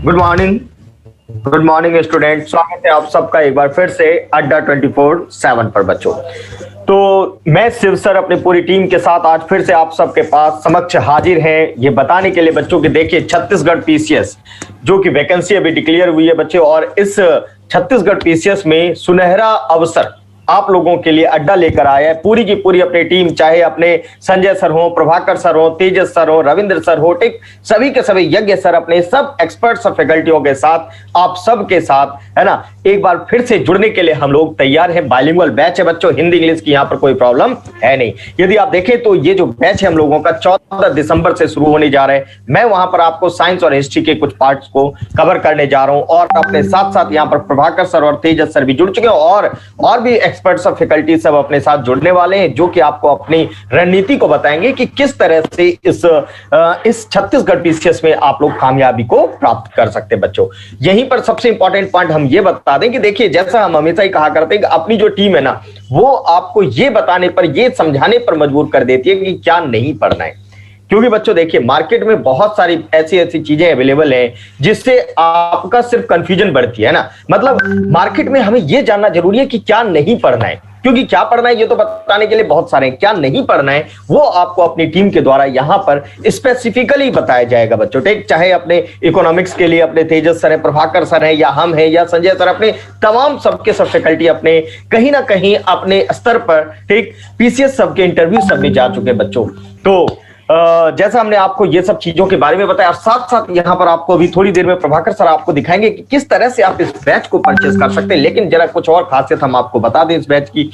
Good morning student. स्वागत है आप सबका एक बार फिर से अड्डा 24/7 पर बच्चों। तो मैं शिव सर अपनी पूरी टीम के साथ आज फिर से आप सबके पास समक्ष हाजिर हैं ये बताने के लिए बच्चों कि देखिए छत्तीसगढ़ पीसीएस जो कि वैकेंसी अभी डिक्लेयर हुई है बच्चों, और इस छत्तीसगढ़ पीसीएस में सुनहरा अवसर आप लोगों के लिए अड्डा लेकर आया है। पूरी की पूरी अपनी टीम, चाहे अपने संजय सर हो, प्रभाकर सर हो, तेजस सर हो, रविंद्र सर हो, ठीक सभी के सभी यज्ञ सर अपने सब एक्सपर्ट्स और फैकल्टियों के साथ आप सबके साथ है ना एक बार फिर से जुड़ने के लिए हम लोग तैयार हैं। बाइलिंगुअल बैच है बच्चों, हिंदी इंग्लिश की यहाँ पर कोई प्रॉब्लम है नहीं। यदि आप देखें तो ये जो बैच है हम लोगों का 14 दिसंबर से शुरू होने जा रहा है। मैं वहां पर आपको साइंस और हिस्ट्री के कुछ पार्ट्स को कवर करने जा रहा हूं और अपने साथ साथ यहाँ पर प्रभाकर सर और तेजस सर भी जुड़ चुके हैं और भी एक्सपर्ट्स और फैकल्टी सब अपने साथ जुड़ने वाले हैं, जो कि आपको अपनी रणनीति को बताएंगे कि किस तरह से इस छत्तीसगढ़ पीसीएस में आप लोग कामयाबी को प्राप्त कर सकते हैं बच्चों। यहीं पर सबसे इंपॉर्टेंट पॉइंट हम ये बता दें कि देखिए जैसा हम हमेशा ही कहा करते हैं कि अपनी जो टीम है ना वो आपको ये बताने पर, ये समझाने पर मजबूर कर देती है कि क्या नहीं पढ़ना है। क्योंकि बच्चों देखिए मार्केट में बहुत सारी ऐसी चीजें अवेलेबल हैं जिससे आपका सिर्फ कंफ्यूजन बढ़ती है ना। मतलब मार्केट में हमें यह जानना जरूरी है कि क्या नहीं पढ़ना है, क्योंकि क्या पढ़ना है ये तो बताने के लिए बहुत सारे हैं, क्या नहीं पढ़ना है वो आपको अपनी टीम के द्वारा यहां पर स्पेसिफिकली बताया जाएगा बच्चों। ठीक, चाहे अपने इकोनॉमिक्स के लिए अपने तेजस सर है, प्रभाकर सर है, या हम हैं, या संजय सर, अपने तमाम सबके सब फैकल्टी अपने कहीं ना कहीं अपने स्तर पर ठीक पीसीएस सबके इंटरव्यू सब में जा चुके बच्चों। तो जैसा हमने आपको ये सब चीजों के बारे में बताया, साथ साथ यहाँ पर आपको अभी थोड़ी देर में प्रभाकर सर आपको दिखाएंगे कि किस तरह से आप इस बैच को परचेस कर सकते हैं। लेकिन जरा कुछ और खासियत हम आपको बता दें इस बैच की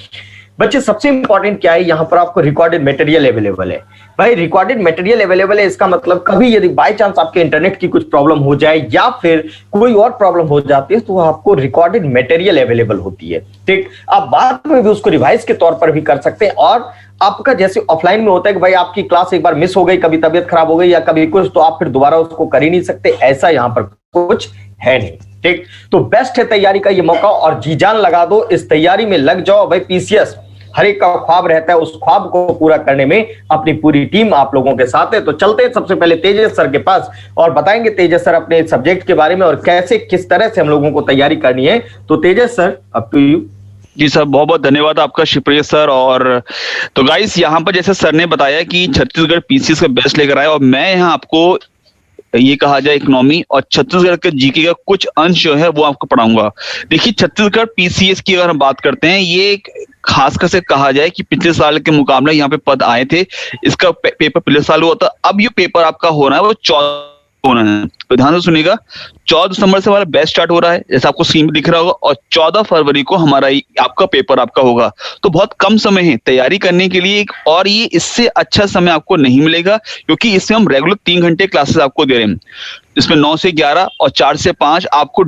बच्चे। सबसे इंपॉर्टेंट क्या है, यहाँ पर आपको रिकॉर्डेड मटेरियल अवेलेबल है। भाई रिकॉर्डेड मटेरियल अवेलेबल है, इसका मतलब कभी यदि बाय चांस आपके इंटरनेट की कुछ प्रॉब्लम हो जाए या फिर कोई और प्रॉब्लम हो जाती है तो आपको रिकॉर्डेड मटेरियल अवेलेबल होती है। ठीक, आप बाद में भी उसको रिवाइज के तौर पर भी कर सकते हैं। और आपका जैसे ऑफलाइन में होता है कि भाई आपकी क्लास एक बार मिस हो गई, कभी तबीयत खराब हो गई या कभी कुछ, तो आप फिर दोबारा उसको कर ही नहीं सकते, ऐसा यहाँ पर कुछ है नहीं। ठीक, तो बेस्ट है तैयारी का ये मौका और जी जान लगा दो, इस तैयारी में लग जाओ भाई। पीसीएस हर एक का ख्वाब रहता है, उस ख्वाब को पूरा करने में अपनी पूरी टीम आप लोगों के साथ है। तो चलते हैं सबसे पहले तेजस सर के पास और बताएंगे तेजस सर अपने सब्जेक्ट के बारे में और कैसे किस तरह से हम लोगों को तैयारी करनी है। तो Tejas sir up to you. जी सर, बहुत बहुत धन्यवाद आपका, शुक्रिया सर। और तो गाइस यहाँ पर जैसे सर ने बताया कि छत्तीसगढ़ पीसीएस का बेस्ट लेकर आया और मैं यहाँ आपको ये कहा जाए इकोनॉमी और छत्तीसगढ़ के जीके का कुछ अंश जो है वो आपको पढ़ाऊंगा। देखिए छत्तीसगढ़ पीसीएस की अगर हम बात करते हैं, ये खासकर से कहा जाए कि पिछले साल के मुकाबले यहाँ पे पद आए थे। इसका पेपर पिछले साल हुआ था, अब ये पेपर आपका हो रहा है वो 14 होना है। तो ध्यान से सुनिएगा, 14 दिसंबर से हमारा बैच स्टार्ट हो रहा है जैसा आपको स्क्रीन पे दिख रहा होगा, और 14 फरवरी को हमारा आपका पेपर आपका होगा। तो बहुत कम समय है तैयारी करने के लिए, और ये इससे अच्छा समय आपको नहीं मिलेगा क्योंकि इसमें हम रेगुलर 3 घंटे क्लासेस आपको दे रहे हैं। इसमें 9 से 11 और 4 से 5 आपको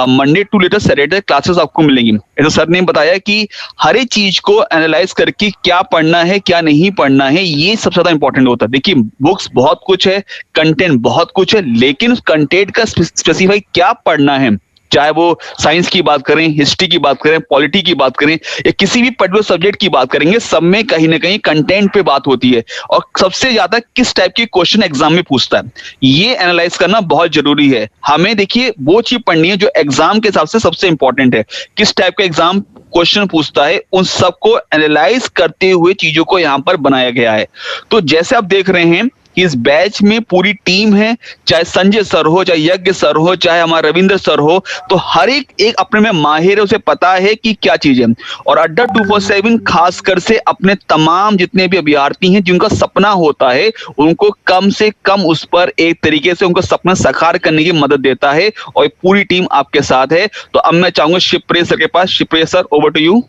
Monday to latest Saturday classes आपको मिलेंगी। ऐसा सर ने बताया कि हर एक चीज को एनालाइज करके क्या पढ़ना है क्या नहीं पढ़ना है, ये सबसे ज्यादा इंपॉर्टेंट होता है। देखिए बुक्स बहुत कुछ है, कंटेंट बहुत कुछ है, लेकिन उस कंटेंट का स्पेसिफाई क्या पढ़ना है, चाहे वो साइंस की बात करें, हिस्ट्री की बात करें, पॉलिटी की बात करें या किसी भी पर्टिकुलर सब्जेक्ट की बात करेंगे, सब में कहीं ना कहीं कंटेंट पे बात होती है और सबसे ज्यादा किस टाइप के क्वेश्चन एग्जाम में पूछता है ये एनालाइज करना बहुत जरूरी है। हमें देखिए वो चीज पढ़नी है जो एग्जाम के हिसाब से सबसे इंपॉर्टेंट है, किस टाइप का एग्जाम क्वेश्चन पूछता है, उन सबको एनालाइज करते हुए चीजों को यहाँ पर बनाया गया है। तो जैसे आप देख रहे हैं इस बैच में पूरी टीम है, चाहे संजय सर हो, चाहे यज्ञ सर हो, चाहे हमारा रविंद्र सर हो, तो हर एक अपने में माहिर है, उसे पता है कि क्या चीज है। और अड्डा 247 खासकर से अपने तमाम जितने भी अभ्यर्थी हैं जिनका सपना होता है उनको कम से कम उस पर एक तरीके से उनका सपना साकार करने की मदद देता है और पूरी टीम आपके साथ है। तो अब मैं चाहूंगा शिवप्रिय सर के पास। Shivapriya sir, over to you.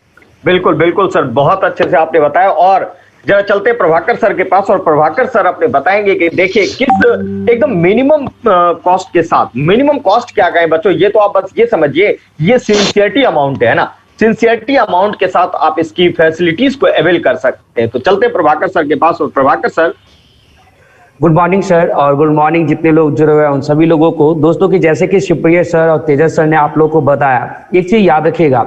बिल्कुल बिल्कुल सर, बहुत अच्छे से आपने बताया। और जरा चलते प्रभाकर सर के पास और प्रभाकर सर अपने बताएंगे कि देखिए किस एकदम मिनिमम कॉस्ट के साथ, मिनिमम कॉस्ट क्या कहें बच्चों, ये तो आप बस ये समझिए ये सिंसियरिटी अमाउंट है ना, सिंसियरिटी अमाउंट के साथ आप इसकी फैसिलिटीज को अवेल कर सकते हैं। तो चलते प्रभाकर सर के पास और Prabhakar sir. Good morning sir, और गुड मॉर्निंग जितने लोग जुड़े हुए हैं उन सभी लोगों को। दोस्तों की जैसे कि शिवप्रिय सर और तेजस सर ने आप लोगों को बताया, एक चीज याद रखिएगा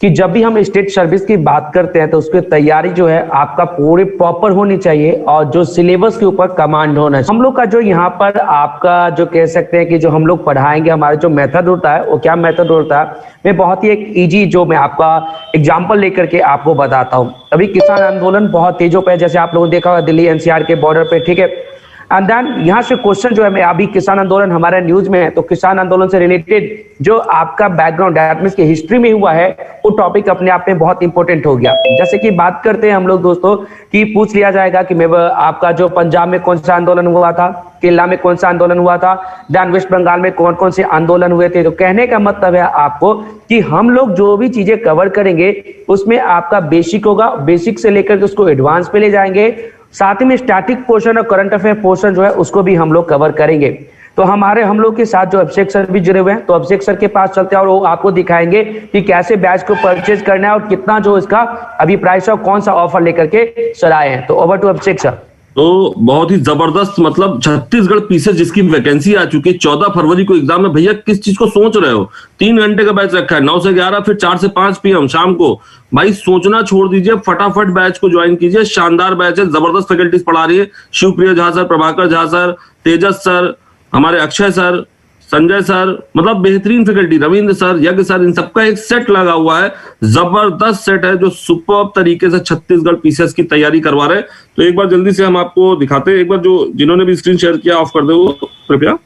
कि जब भी हम स्टेट सर्विस की बात करते हैं तो उसकी तैयारी जो है आपका पूरे प्रॉपर होनी चाहिए और जो सिलेबस के ऊपर कमांड होना चाहिए। हम लोग का जो यहाँ पर आपका जो कह सकते हैं कि जो हम लोग पढ़ाएंगे, हमारा जो मेथड होता है वो क्या मेथड होता है, मैं बहुत ही एक इजी जो मैं आपका एग्जाम्पल लेकर के आपको बताता हूँ। अभी किसान आंदोलन बहुत तेजों पे, जैसे आप लोगों ने देखा होगा दिल्ली एनसीआर के बॉर्डर पे, ठीक है। एंड देन यहाँ से क्वेश्चन जो है, मैं अभी किसान आंदोलन हमारे न्यूज में है, तो किसान आंदोलन से रिलेटेड जो आपका बैकग्राउंड दैट मींस की हिस्ट्री में हुआ है वो टॉपिक अपने आप में बहुत इंपॉर्टेंट हो गया। जैसे कि बात करते हैं हम लोग दोस्तों कि पूछ लिया जाएगा कि मैं आपका जो पंजाब में कौन सा आंदोलन हुआ था, केरला में कौन सा आंदोलन हुआ था, देन वेस्ट बंगाल में कौन कौन से आंदोलन हुए थे। तो कहने का मतलब है आपको कि हम लोग जो भी चीजें कवर करेंगे उसमें आपका बेसिक होगा, बेसिक से लेकर के उसको एडवांस पे ले जाएंगे, साथ ही में स्टैटिक पोर्शन और करंट अफेयर पोर्शन जो है उसको भी हम लोग कवर करेंगे। तो हम लोग के साथ जो अभिषेक सर भी जुड़े हुए हैं, तो अभिषेक सर के पास चलते हैं और वो आपको दिखाएंगे कि कैसे बैच को परचेज करना है और कितना जो इसका अभी प्राइस और कौन सा ऑफर लेकर के सर आए हैं। तो ओवर टू अभिषेक सर। तो बहुत ही जबरदस्त, मतलब छत्तीसगढ़ पीसेस जिसकी वैकेंसी आ चुकी है, 14 फरवरी को एग्जाम है। भैया किस चीज को सोच रहे हो? 3 घंटे का बैच रखा है, 9 से 11, फिर 4 से 5 PM शाम को। भाई सोचना छोड़ दीजिए, फटाफट बैच को ज्वाइन कीजिए। शानदार बैच है, जबरदस्त फैकल्टीज पढ़ा रही है। शिवप्रिया झा सर, प्रभाकर झा सर, तेजस सर, हमारे अक्षय सर, संजय सर, मतलब बेहतरीन फैकल्टी, रविंद्र सर, यज्ञ सर, इन सबका एक सेट लगा हुआ है। जबरदस्त सेट है जो सुपर्ब तरीके से छत्तीसगढ़ पीसीएस की तैयारी करवा रहे हैं। तो एक बार जल्दी से हम आपको दिखाते हैं, एक बार जो जिन्होंने भी स्क्रीन शेयर किया ऑफ कर दे वो कृपया।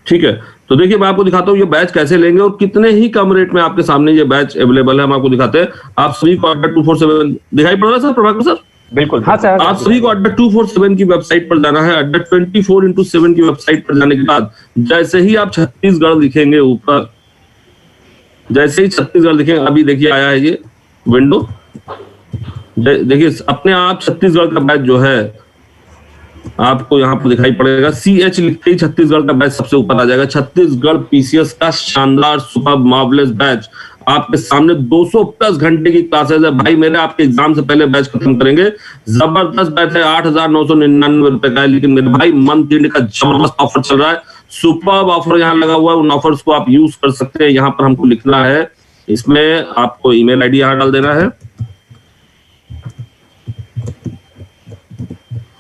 ठीक है, तो देखिए मैं आपको दिखाता हूँ ये बैच कैसे लेंगे और कितने ही कम रेट में आपके सामने ये बैच अवेलेबल है। हम आपको दिखाते हैं। आप सभी को अड्डा 247 दिखाई पड़ रहा है सर प्रभाकर सर? बिल्कुल हाँ सर। आप सभी को अड्डा 247 की वेबसाइट पर जाना है। अड्डा 24x7 की वेबसाइट पर जाने के बाद जैसे ही आप छत्तीसगढ़ लिखेंगे ऊपर, जैसे ही छत्तीसगढ़ लिखेंगे, अभी देखिए आया है ये विंडो, देखिए अपने आप छत्तीसगढ़ का बैच जो है आपको यहाँ पर दिखाई पड़ेगा। CH लिखते ही छत्तीसगढ़ का बैच सबसे ऊपर आ जाएगा। छत्तीसगढ़ पीसीएस का शानदार सुपर मार्वलेस बैच आपके सामने 200+ घंटे की क्लासेस है। भाई मेरे आपके एग्जाम से पहले बैच खत्म करेंगे। जबरदस्त बैच है, 8,999 रुपए का है। लेकिन मेरे भाई मंथ एंड का जबरदस्त ऑफर चल रहा है, सुपर ऑफर यहाँ लगा हुआ है। उन ऑफर्स को आप यूज कर सकते हैं। यहाँ पर हमको लिखना है, इसमें आपको ईमेल आईडी यहाँ डाल देना है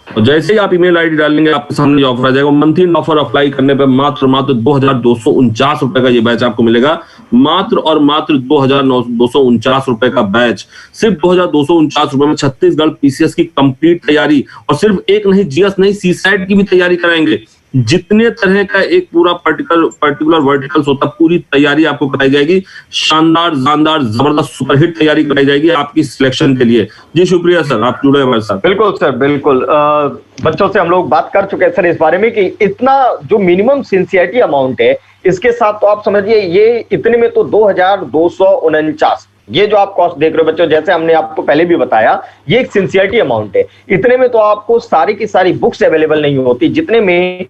और जैसे ही आप ईमेल आईडी डालेंगे आपके सामने ऑफर आ जाएगा। मंथली ऑफर अप्लाई करने पर मात्र 2,249 रुपए का ये बैच आपको मिलेगा। मात्र और मात्र 2,249 रुपए का बैच, सिर्फ 2,249 रुपए में छत्तीसगढ़ पीसीएस की कंप्लीट तैयारी, और सिर्फ एक नहीं, जीएस नहीं, सीसैट की भी तैयारी कराएंगे। जितने तरह का एक पूरा पर्टिकुलर वर्टिकल्स होता है, पूरी तैयारी आपको कराई जाएगी। शानदार, जानदार, जबरदस्त सुपरहिट तैयारी कराई जाएगी आपकी सिलेक्शन के लिए। जी शुक्रिया सर, आप जुड़े हमारे साथ। बिल्कुल सर, बिल्कुल। बच्चों से हम लोग बात कर चुके हैं सर इस बारे में कि इतना जो मिनिमम सिंसियरिटी अमाउंट है, इसके साथ तो आप समझिए ये इतने में तो 2,249 ये जो आप कॉस्ट देख रहे हो बच्चों, जैसे हमने आपको पहले भी बताया, ये एक सिंसियरिटी अमाउंट है। इतने में तो आपको सारी की सारी बुक्स अवेलेबल नहीं होती, जितने में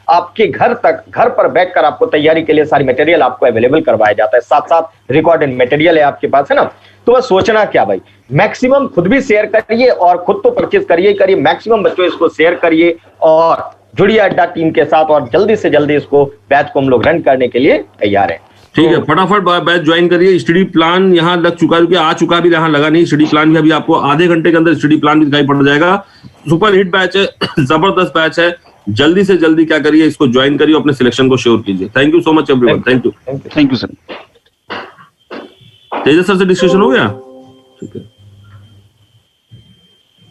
आपके घर पर बैठकर आपको तैयारी के लिए सारी मटेरियल आपको अवेलेबल करवाया जाता है। साथ साथ रिकॉर्डेड मटेरियल है आपके पास, है ना। तो बस सोचना क्या भाई, मैक्सिमम खुद भी शेयर करिए और खुद तो परचेज करिए, मैक्सिमम बच्चों इसको शेयर करिए और जुड़िए अड्डा टीम के साथ और जल्दी से जल्दी इसको बैच को हम लोग रन करने के लिए तैयार है। ठीक है, फटाफट बैच ज्वाइन करिए। स्टडी प्लान यहाँ लग चुका है, आ चुका भी, यहाँ लगा नहीं। स्टडी प्लान भी अभी आपको आधे घंटे के अंदर स्टडी प्लान भी दिखाई पड़ जाएगा। सुपर हिट बैच है, जबरदस्त बैच है। जल्दी से जल्दी क्या करिए, इसको ज्वाइन करिए, अपने सिलेक्शन को श्योर कीजिए। Thank you so much everyone. Thank you sir. Tejas sir से डिस्कशन हो गया? ठीक है।